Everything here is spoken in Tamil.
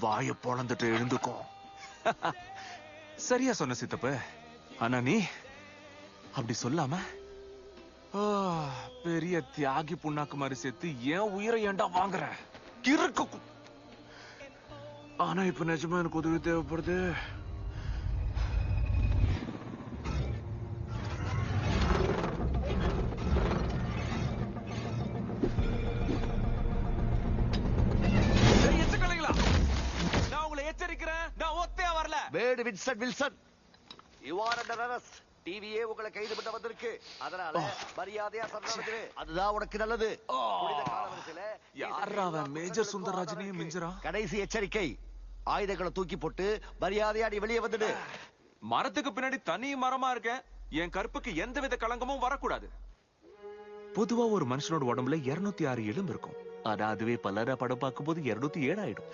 வாய பொளந்துட்டு எழுந்துக்கும். சரியா சொன்ன சித்தப்ப. ஆனா நீ அப்படி சொல்லாம பெரிய தியாகி புண்ணாக்கு மாதிரி சேர்த்து ஏன் உயிரை ஏண்டா வாங்குற? கிறுக்கு. ஆனா இப்ப நிஜமா எனக்கு உதவி தேவைப்படுது. நான் உங்களை எச்சரிக்கிறேன். நான் ஒத்தையா வரல. வேடு Wilson, you are under arrest. டிவியே உங்களை கைது பண்ண வந்திருக்கு. அதனால மரியாதையா சரணடைஞ்சிரு. அதுதான் உனக்கு நல்லது. புனித காலவரிசையில யாரா அவன் மேஜர் சுந்தரராஜனையும் மிஞ்சறான்? கடைசி எச்சரிக்கை, ஆயுதங்களை தூக்கி போட்டு மரியாதையா நீ வெளியே வந்துடு. மரத்துக்கு பின்னாடி தனி மரமா இருக்கேன். என் கற்புக்கு எந்தவித களங்கமும் வரக்கூடாது. பொதுவா ஒரு மனுஷனோட உடம்புல 206 எலும்பு இருக்கும். ஆனா அதுவே பலர படம் பார்க்கும் போது 207 ஆயிடும்.